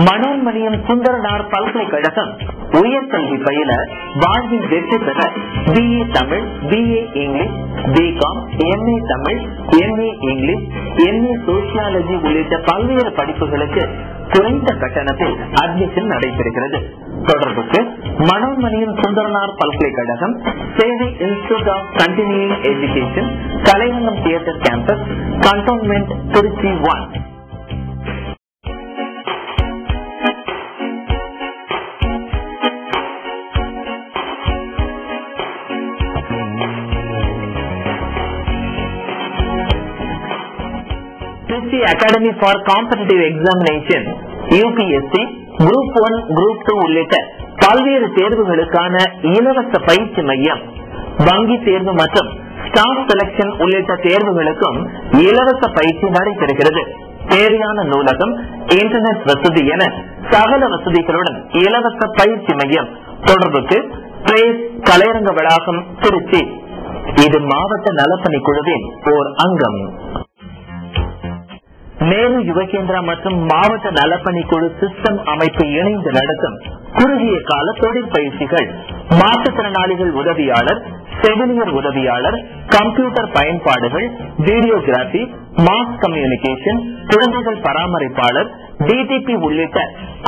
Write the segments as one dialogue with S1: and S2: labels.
S1: மனோன்மணியம் சுந்தரனார் பல்கலைக்கழகம் உயர்கல்வி பயில வாழ்வில் வெற்றி பெற BA Tamil, BA English, BCom, MA Tamil, MA English, MA sociology உள்ளிட்ட பல்வேறு படிப்புகளுக்கு குறைந்த கட்டணத்தில் அட்மிஷன் நடைபெறுகிறது. தொடர்புக்கு மனோன்மணியம் சுந்தரனார் பல்கலைக்கழகம், Sevai institute of continuing education, Kalaivannam theatre campus, cantonment, Trichy 1. Trichy Academy for Competitive Examination, UPSC, Group 1, Group 2 உள்ளிட்ட பல்வேறு தேர்வுகளுக்கான இலவச பயிற்சி மையம், வங்கி தேர்வு மற்றும் ஸ்டாஃப் செலக்ஷன் உள்ளிட்ட தேர்வுகளுக்கும் இலவச பயிற்சி நடைபெறுகிறது. தேவையான நூலகம், இன்டர்நெட் வசதி என சகல வசதிகளுடன் இலவச பயிற்சி மையம். தொடர்புக்கு பிரேஸ் கலையரங்க வளாகம், திருச்சி. இது மாவட்ட நலப்பணி குழுவின் ஓர் அங்கம். நேரு யுவகேந்திரா மற்றும் மாவட்ட நலப்பணி குழு சிஸ்டம் அமைப்பு இணைந்து நடத்தும் குறுகிய கால தொழில் பயிற்சிகள், மாற்றுத்திறனாளிகள் உதவியாளர், செவிலியர் உதவியாளர், கம்ப்யூட்டர் பயன்பாடுகள், வீடியோகிராபி, மாஸ் கம்யூனிகேஷன், குழந்தைகள் பராமரிப்பாளர், DTP உள்ளிட்ட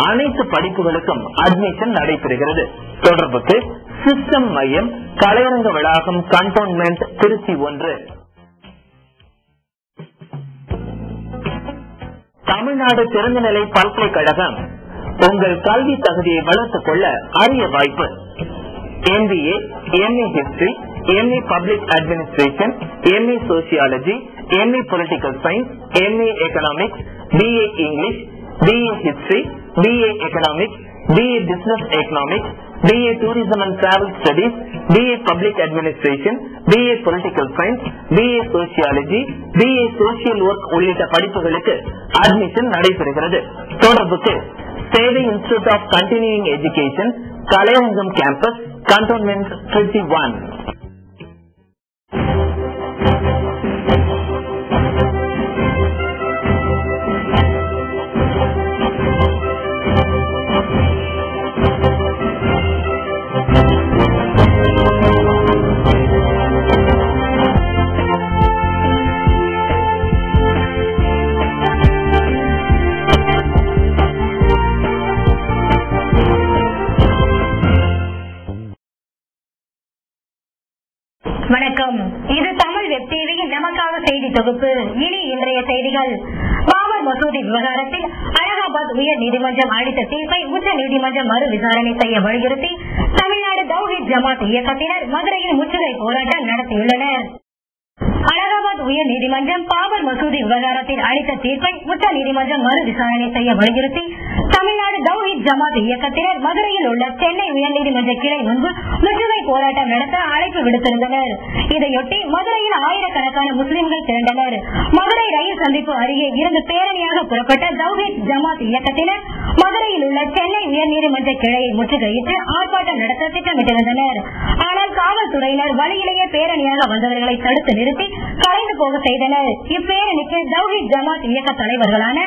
S1: அனைத்து படிப்புகளுக்கும் அட்மிஷன் நடைபெறுகிறது. தொடர்புக்கு சிஸ்டம் மையம், கலையரங்க வளாகம், கண்டோன்மெண்ட், திருச்சி 1. தமிழ்நாடு திறந்தநிலை பல்கலைக்கழகம் உங்கள் கல்வி தகுதியை வளர்த்துக் கொள்ள அரிய வாய்ப்பு. MBA, MA History, MA Public Administration, MA Sociology, MA Political Science, MA Economics, BA English, BA History, BA Economics, BA Business Economics, BA Tourism and Travel Studies, BA Public Administration, BA Political Science, BA Sociology, BA Social Work உள்ளிட்ட படிப்புகளுக்கு admission நடைபெறுகிறது. தொடர்புக்கு Sevai institute of continuing education, Kalaiyarangam campus, cantonment, Trichy 1.
S2: வணக்கம். இது Tamil web டிவியின் நமக்காக செய்தி தொகுப்பு. இனி இன்றைய செய்திகள். பாபர் மசூதி விவகாரத்தில் அலகாபாத் உயர் நீதிமன்றம் அளித்த தீர்ப்பை உச்ச நீதிமன்றம் மறு விசாரணை செய்ய வலியுறுத்தி தமிழ்நாடு தௌஹீத் ஜமாத் இயக்கத்தினர் மதுரையில் முற்றுகை போராட்டம் நடத்தியுள்ளனர். அலகாபாத் உயர் நீதிமன்றம் பாபர் மசூதி விவகாரத்தில் அளித்த தீர்ப்பை உச்ச நீதிமன்றம் மறு விசாரணை செய்ய வலியுறுத்தி தமிழ்நாடு தௌஹீத் ஜமாத் இயக்கத்தினர் மதுரையில் உள்ள சென்னை உயர்நீதிமன்ற கிளை முன்பு முற்றுகை போராட்டம் நடத்த அழைப்பு விடுத்திருந்தனர். இதையொட்டி மதுரையில் ஆயிரக்கணக்கான முஸ்லிம்கள் திரண்டனர். மதுரை ரயில் சந்திப்பு அருகே இருந்து பேரணியாக புறப்பட்ட தௌஹீத் ஜமாத் இயக்கத்தினர் மதுரையில் உள்ள சென்னை உயர்நீதிமன்ற கிளையை முற்றுகையிட்டு ஆர்ப்பாட்டம் நடத்த திட்டமிட்டிருந்தனர். ஆனால் காவல்துறையினர் வழியிலேயே பேரணியாக வந்தவர்களை தடுத்து நிறுத்தி கலைந்து போக செய்தனர். இப்பேரணிக்கு தௌஹீத் ஜமாத் இயக்க தலைவர்களான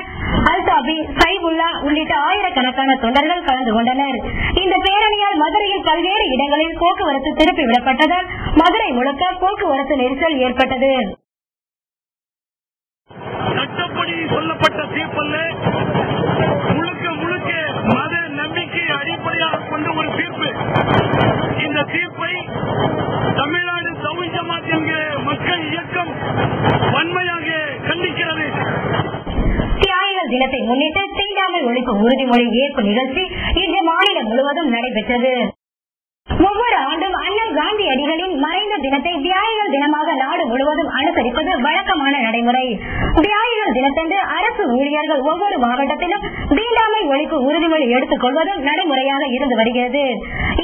S2: அல்தாபி, சைபுல்லா உள்ளிட்ட ஆயிரக்கணக்கான தொண்டர்கள் கலந்து கொண்டனர். இந்த பேரணியால் மதுரையில் பல்வேறு இடங்களில் போக்குவரத்து திருப்பிவிடப்பட்டதால் மதுரை முழுக்க போக்குவரத்து நெரிசல் ஏற்பட்டது.
S3: சட்டப்படி சொல்லப்பட்ட தீர்ப்பல்ல, முழுக்க முழுக்க மத நம்பிக்கையை அடிப்படையாக கொண்ட ஒரு தீர்ப்பு. இந்த தீர்ப்பை தமிழ்நாடு தௌஹீத் ஜமாத் என்கிற மக்கள் இயக்கம் வன்மையாக கண்டிக்கிறது.
S2: தியாகிகள் தினத்தை முன்னிட்டு தீண்டாமை ஒழிப்பு உறுதிமொழி ஏற்பு நிகழ்ச்சி இன்று மாநிலம் முழுவதும் நடைபெற்றது. ஒவ்வொரு ஆண்டும் அண்ணல் காந்தியடிகளின் மறைந்த தினத்தை தியாகிகள் தினமாக நாடு முழுவதும் அனுசரிப்பது வழக்கமான நடைமுறை. தியாகிகள் தினத்தன்று அரசு ஊழியர்கள் ஒவ்வொரு மாவட்டத்திலும் தீண்டாமை ஒழிப்பு உறுதிமொழி எடுத்துக் கொள்வதும் நடைமுறையாக இருந்து வருகிறது.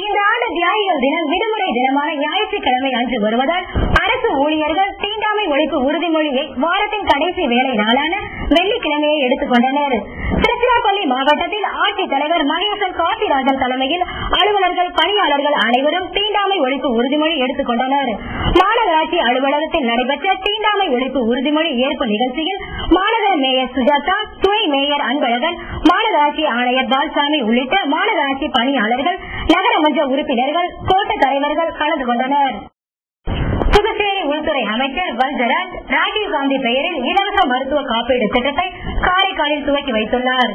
S2: இந்த ஆண்டு தியாகிகள் தினம் விடுமுறை தினமான ஞாயிற்றுக்கிழமை அன்று வருவதால் அரசு ஊழியர்கள் தீண்டாமை ஒழிப்பு உறுதிமொழியை வாரத்தின் கடைசி வேலை நாளான வெள்ளிக்கிழமையை எடுத்துக் கொண்டனர். திருச்சிராப்பள்ளி மாவட்டத்தில் ஆட்சித்தலைவர் மகேசன் காசிராஜன் தலைமையில் அலுவலர்கள் பணியாளர்கள் அனைவரும் தீண்டாமை ஒழிப்பு உறுதிமொழி எடுத்துக் கொண்டனர். மாநகராட்சி அலுவலகத்தில் நடைபெற்ற தீண்டாமை ஒழிப்பு உறுதிமொழி ஏற்பு நிகழ்ச்சியில் மாநகர மேயர் சுஜாதா, துணை மேயர் அன்பழகன், மாநகராட்சி ஆணையர் பால்சாமி உள்ளிட்ட மாநகராட்சி பணியாளர்கள், நகரமன்ற உறுப்பினர்கள், கோட்ட தலைவர்கள் கலந்து கொண்டனர். புதுச்சேரி உள்துறை அமைச்சர் வல்சராஜ் ராஜீவ்காந்தி பெயரில் இலவச மருத்துவ காப்பீடு திட்டத்தை காரைக்காலில் துவக்கி வைத்துள்ளார்.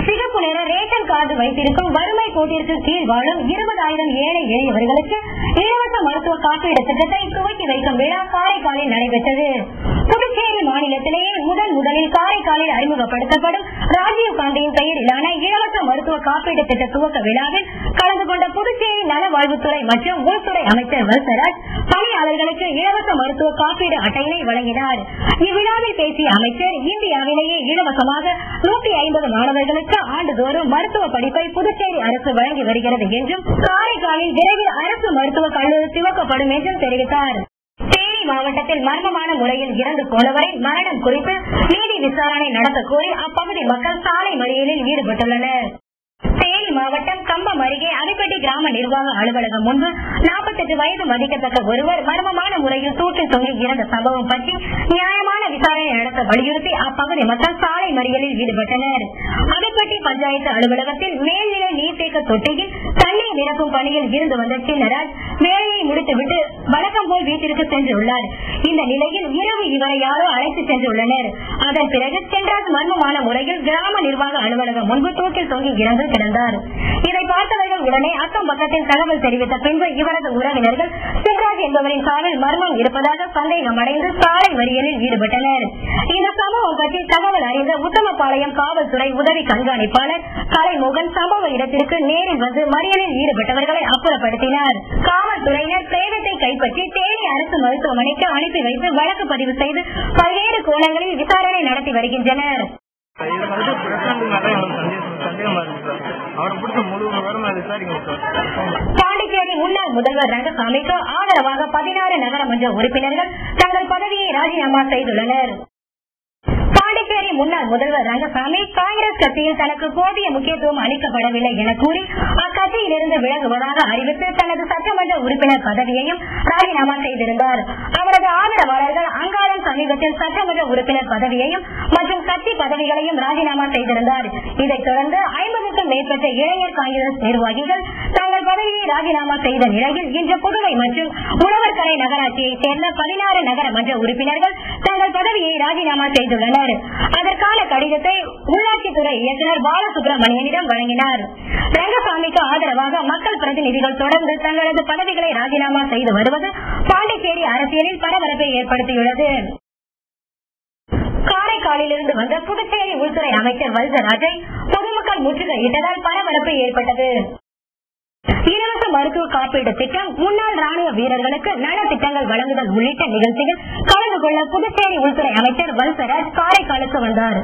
S2: சிகப்பு நிற ரேஷன் கார்டு வைத்திருக்கும் வறுமை கோட்டிற்கு கீழ் வாழும் 20,000 ஏழை எளியவர்களுக்கு இலவச மருத்துவ காப்பீடு திட்டத்தை துவக்கி வைக்கும் விழா காரைக்காலில் நடைபெற்றது. புதுச்சேரி மாநிலத்திலேயே முதலில் காரைக்காலில் அறிமுகப்படுத்தப்படும் ராஜீவ்காந்தியின் பெயரிலான இலவச மருத்துவ காப்பீடு திட்ட துவக்க விழாவில் கலந்து கொண்ட புதுச்சேரி நலவாழ்வுத்துறை மற்றும் உள்துறை அமைச்சர் வல்சராஜ் பணியாளர்களுக்கு இலவச மருத்துவ காப்பீடு அட்டையினை வழங்கினார். இவ்விழாவில் பேசிய அமைச்சர், இந்தியாவிலேயே இலவசமாக 150 மாணவர்களுக்கு ஆண்டுதோறும் மருத்துவ படிப்பை புதுச்சேரி அரசு வழங்கி வருகிறது என்றும், காரைக்காலில் விரைவில் அரசு மருத்துவக் கல்லூரி துவக்கப்படும் என்றும் தெரிவித்தார். தேனி மாவட்டத்தில் மர்மமான முறையில் இறந்து போனவரை மரணம் குறித்து நீதி விசாரணை நடத்த கோரி அப்பகுதி மக்கள் சாலை மறியலில் ஈடுபட்டுள்ளனர். தேனி மாவட்டம் கம்பம் அருகே அரிப்பட்டி கிராம நிர்வாக அலுவலகம் முன்பு 48 வயது மதிக்கத்தக்க ஒருவர் மர்மமான முறையில் தூக்கில் தொங்கி இறந்த சம்பவம் பற்றி நியாயமான விசாரணை நடத்த வலியுறுத்தி அப்பகுதி மக்கள் சாலை மறியலில் ஈடுபட்டனர். அரிப்பட்டி பஞ்சாயத்து அலுவலகத்தில் மேல்நிலை நீர்த்தேக்க தொட்டியில் தண்ணீர் நிரப்பும் பணியில் இருந்து வந்த சின்னராஜ் வேலையை முடித்துவிட்டு வழக்கம் போல் வீட்டிற்கு சென்றுள்ளார். இந்த நிலையில் இரவு இவரை யாரோ அழைத்து சென்றுள்ளனர். அதன் பிறகு சென்றாஜ் மர்மமான முறையில் கிராம நிர்வாக அலுவலகம் முன்பு தூக்கில் தொங்கி இறந்து கிடந்தார். இதை பார்த்தவர்கள் உடனே அக்கம் பக்கத்தில் தகவல் தெரிவித்த பின்பு இவரது உறவினர்கள் சிவராஜ் என்பவரின் காலில் மர்மம் இருப்பதாக சந்தேகம் அடைந்து சாலை மறியலில் ஈடுபட்டனர். இந்த சம்பவம் பற்றி தகவல் அறிந்த உத்தமபாளையம் காவல்துறை உதவி கண்காணிப்பாளர் கலைமோகன் சம்பவ இடத்திற்கு நேரில் வந்து மறியலில் ஈடுபட்டவர்களை அப்புறப்படுத்தினார். காவல்துறையினர் பிரேதத்தை கைப்பற்றி தேனி அரசு மருத்துவமனைக்கு அனுப்பி வைத்து வழக்கு பதிவு செய்து பல்வேறு கோணங்களில் விசாரணை நடத்தி வருகின்றனர். பாண்டிச்சேரி முன்னாள் முதல்வர் ரங்கசாமிக்கு ஆதரவாக 16 நகரமன்ற உறுப்பினர்கள் தங்கள் பதவியை ராஜினாமா செய்துள்ளனர். பாண்டிச்சேரி முன்னாள் முதல்வர் ரங்கசாமி காங்கிரஸ் கட்சியில் தனக்கு போதிய முக்கியத்துவம் அளிக்கப்படவில்லை என கூறி அக்கட்சியில் இருந்து விலகுவதாக அறிவித்து தனது சட்டமன்ற உறுப்பினர் பதவியையும் ராஜினாமா செய்திருந்தார். அவரது ஆதரவாளர்கள் அங்காளம் சமீபத்தில் சட்டமன்ற உறுப்பினர் பதவியையும் மற்றும் கட்சி பதவிகளையும் ராஜினாமா செய்திருந்தார். இதைத் தொடர்ந்து 50க்கும் மேற்பட்ட இளைஞர் காங்கிரஸ் நிர்வாகிகள் தங்கள் பதவியை ராஜினாமா செய்த நிலையில் இன்று புதுவை மற்றும் உழவர்கரை நகராட்சியைச் சேர்ந்த 16 நகரமன்ற உறுப்பினர்கள் தங்கள் பதவியை ராஜினாமா செய்துள்ளனர். அதற்கான கடிதத்தை உள்ளாட்சித்துறை இயக்குநர் பாலசுப்ரமணியனிடம் வழங்கினார். ரங்கசாமிக்கு ஆதரவாக மக்கள் பிரதிநிதிகள் தொடர்ந்து தங்களது பதவிகளை ராஜினாமா செய்து வருவது பாண்டிச்சேரி அரசியலில் பரபரப்பை ஏற்படுத்தியுள்ளது. காரைக்காலிலிருந்து வந்த புதுச்சேரி உள்துறை அமைச்சர் வல்சராஜை பொதுமக்கள் முற்றுகையிட்டதால் பரபரப்பு ஏற்பட்டது. இலவச மருத்துவ காப்பீடு திட்டம், முன்னாள் ராணுவ வீரர்களுக்கு நலத்திட்டங்கள் வழங்குதல் உள்ளிட்ட நிகழ்ச்சியில் கலந்து கொள்ள புதுச்சேரி உள்துறை அமைச்சர் வல்சராஜ் காரைக்காலுக்கு வந்தார்.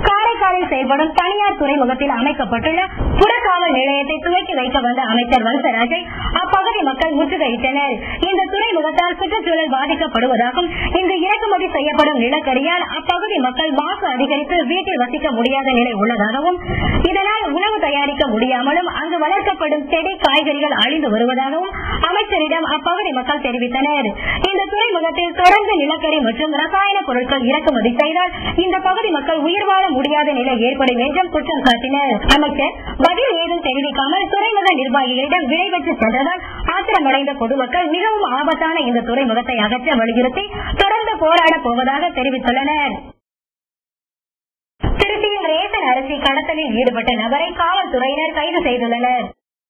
S2: காரைக்காலில் செயல்படும் தனியார் துறைமுகத்தில் அமைக்கப்பட்டுள்ள புறக்காவல் நிலையத்தை துவக்கி வைக்க வந்த அமைச்சர் வல்சராஜை அப்பகுதி மக்கள் முற்றுகையிட்டனர். இந்த துறைமுகத்தால் சுற்றுச்சூழல் பாதிக்கப்படுவதாகவும், இங்கு இறக்குமதி செய்யப்படும் நிலக்கரியால் அப்பகுதி மக்கள் மாசு அதிகரித்து வீட்டில் வசிக்க முடியாத நிலை உள்ளதாகவும், இதனால் உணவு தயாரிக்க முடியாமலும் அங்கு வளர்க்கப்படும் செடி காய்கறிகள் அழிந்து வருவதாகவும் அமைச்சரிடம் அப்பகுதி மக்கள் தெரிவித்தனர். இந்த துறைமுகத்தில் தொடர்ந்து நிலக்கரி மற்றும் ரசாயன பொருட்கள் இறக்குமதி செய்தால் இந்த பகுதி மக்கள் உயிர் வாழ முடியாத நிலை ஏற்படும் என்றும் குற்றம் சாட்டினர். அமைச்சர் பதில் ஏதும் தெரிவிக்காமல் துறைமுக நிர்வாகிகளிடம் விடைபெற்று சென்றதால் ஆத்திரமடைந்த பொதுமக்கள் மிகவும் ஆபத்தான இந்த துறைமுகத்தை அகற்ற வலியுறுத்தி தொடர்ந்து போராடப் போவதாக தெரிவித்துள்ளனர். திருச்சியில் ரேஷன் அரிசி கடத்தலில் ஈடுபட்ட நபரை காவல்துறையினர் கைது செய்துள்ளனர்.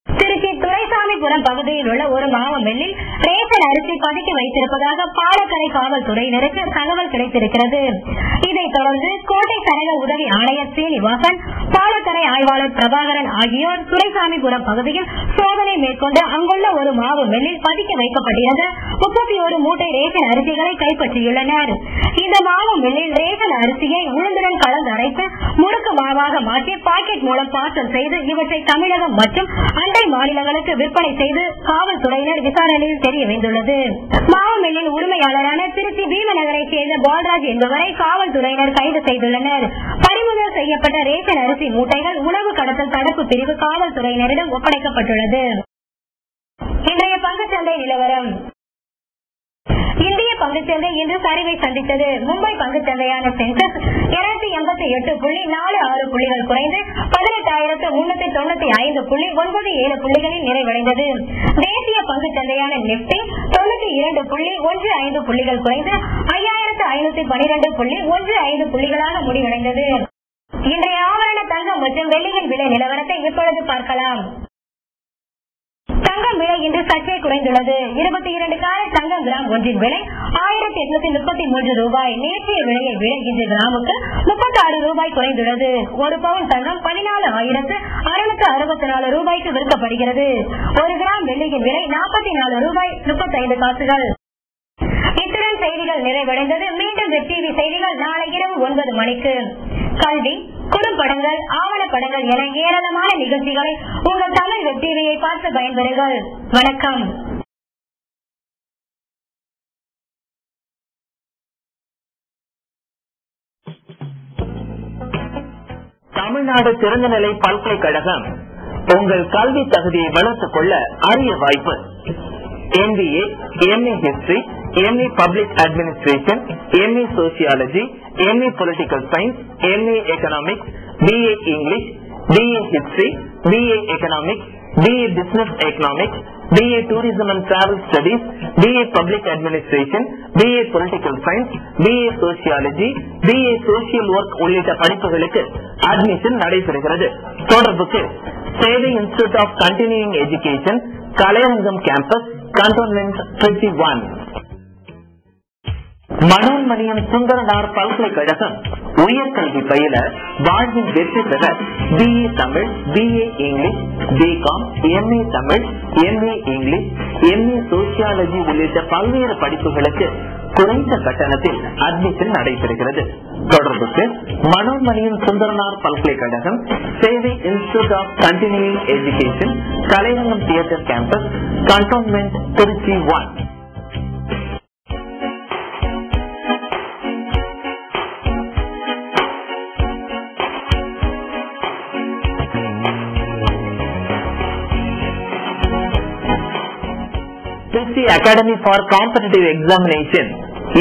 S2: திருச்சி துரைசாமிபுரம் பகுதியில் உள்ள ஒரு மாவு மில்லில் ரேஷன் அரிசி பதுக்கி வைத்திருப்பதாக பாலக்கரை காவல்துறையினருக்கு தகவல் கிடைத்திருக்கிறது. இதைத் தொடர்ந்து கோட்டை சரக உதவி ஆணையர் சீனிவாசன், பாலக்கரை ஆய்வாளர் பிரபாகரன் ஆகியோர் துரைசாமிபுரம் பகுதியில் சோதனை மேற்கொண்டு அங்குள்ள ஒரு மாவு மில்லில் பதுக்கி வைக்கப்பட்டிருந்த 31 மூட்டை ரேஷன் அரிசிகளை கைப்பற்றியுள்ளனர். இந்த மாவு மில்லில் ரேஷன் அரிசியை உளுந்துடன் கலந்து அரைத்து முறுக்கு மாவாக மாற்றி பாக்கெட் மூலம் பார்சல் செய்து இவற்றை தமிழகம் மற்றும் அண்டை மாநிலங்களுக்கு விற்பனை செய்து காவல்துறையினர் விசாரணையில் தெரிய வந்துள்ளது. மாவு மில்லின் உரிமையாளரான திருச்சி பீமநகரை சேர்ந்த பால்ராஜ் என்பவரை காவல்துறையினர் கைது செய்துள்ளனர். பறிமுதல் பறிமுதல் செய்யப்பட்ட ரேஷன் அரிசி மூட்டைகள் உணவு கடத்தல் தடுப்பு பிரிவு காவல்துறையினரிடம் ஒப்படைக்கப்பட்டுள்ளது. இன்றைய பங்குச்சந்தை நிலவரம். இந்திய பங்குச்சந்தை இன்று சரிவை சந்தித்தது. மும்பை பங்குச்சந்தையான சென்செக்ஸ் 288.46 புள்ளிகள் குறைந்து 18,395.97 புள்ளிகளில் நிறைவடைந்தது. தேசிய பங்குச்சந்தையான நிப்டி 92.15 புள்ளிகள் குறைந்து 5512.15 புள்ளிகளாக முடிவடைந்தது. இன்றைய ஆபரண தங்கம் மற்றும் வெள்ளியின் விலை நிலவரத்தை இப்பொழுது பார்க்கலாம். தங்கம் விலை இன்று சற்றே குறைந்துள்ளது. 22 கேரட் தங்கம் கிராம் ஒன்றின் விலை 1833 ரூபாய். நேற்றைய விலையை விட இன்று கிராமுக்கு 36 ரூபாய் குறைந்துள்ளது. ஒரு பவுன் தங்கம் 14,664 ரூபாய்க்கு விற்கப்படுகிறது. ஒரு கிராம் வெள்ளியின் விலை 44 ரூபாய் 35 காசுகள். இத்துடன் செய்திகள் நிறைவடைந்தது. மீண்டும் வெப் டிவி செய்திகள் நாளை இரவு 9 மணிக்கு. கல்வி, குறும்படங்கள், ஆவணப்படங்கள் என ஏராளமான நிகழ்ச்சிகளை உங்கள் தமிழ் வெப் டிவியை பார்த்து பயன்பெறுங்கள். வணக்கம்.
S1: தமிழ்நாடு திறந்தநிலை பல்கலைக்கழகம் உங்கள் கல்வி தகுதியை வளர்த்துக் கொள்ள அரிய வாய்ப்பு. MBA, MA History, MA Public Administration, MA Sociology, MA Political Science, MA Economics, BA English, BA History, BA Economics, BA Business Economics, BA Tourism and Travel Studies, BA Public Administration, BA Political Science, BA Sociology, BA Social Work உள்ளிட்ட படிப்புகளுக்கு admission நடைபெறுகிறது. தொடர்புக்கு Sevai institute of continuing education, Kalaiyarangam campus, Cantonment 21. Manonmaniam Sundaranar பல்கலைக்கழகம் உயர்கல்வி பயில வாழ்வில் வெற்றி பெற BA Tamil, BA English, BCom, MA Tamil, MA English, MA sociology உள்ளிட்ட பல்வேறு படிப்புகளுக்கு குறைந்த கட்டணத்தில் அட்மிஷன் நடைபெறுகிறது. தொடர்புக்கு மனோன்மணியம் சுந்தரனார் பல்கலைக்கழகம், Sevai institute of continuing education, Kalairangam theatre campus, cantonment Trichy 1. Trichy Academy for Competitive Examination,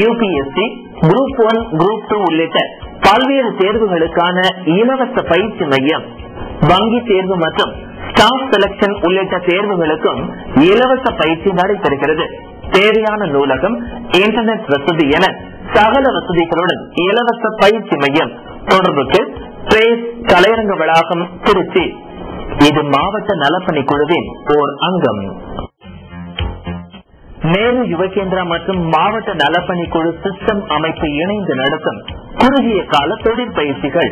S1: UPSC, Group 1, Group 2 உள்ளிட்ட பல்வேறு தேர்வுகளுக்கான இலவச பயிற்சி மையம், வங்கி தேர்வு மற்றும் ஸ்டாஃப் செலக்ஷன் உள்ளிட்ட தேர்வுகளுக்கும் இலவச பயிற்சி நடைபெறுகிறது. தேவையான நூலகம், இன்டர்நெட் வசதி என சகல வசதிகளுடன் இலவச பயிற்சி மையம். தொடர்புக்கு பிரேஸ் கலையரங்க வளாகம் திருச்சி. இது மாவட்ட நலப்பணி குழுவின் ஓர் அங்கம். நேரு யுவகேந்திரா மற்றும் மாவட்ட நலப்பணி குழு சிஸ்டம் அமைப்பு இணைந்து நடத்தும் குறுகிய கால தொழிற்பயிற்சிகள்,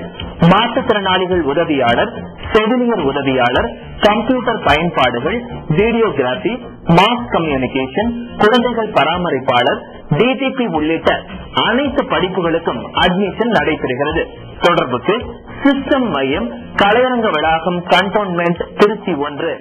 S1: மாற்றுத்திறனாளிகள் உதவியாளர், செவிலியர் உதவியாளர், கம்ப்யூட்டர் பயன்பாடுகள், வீடியோகிராபி, மாஸ் கம்யூனிகேஷன், குழந்தைகள் பராமரிப்பாளர், DTP உள்ளிட்ட அனைத்து படிப்புகளுக்கும் அட்மிஷன் நடைபெறுகிறது. தொடர்புக்கு சிஸ்டம் மையம், கலையரங்க வளாகம், கண்டோன்மெண்ட் திருச்சி 1.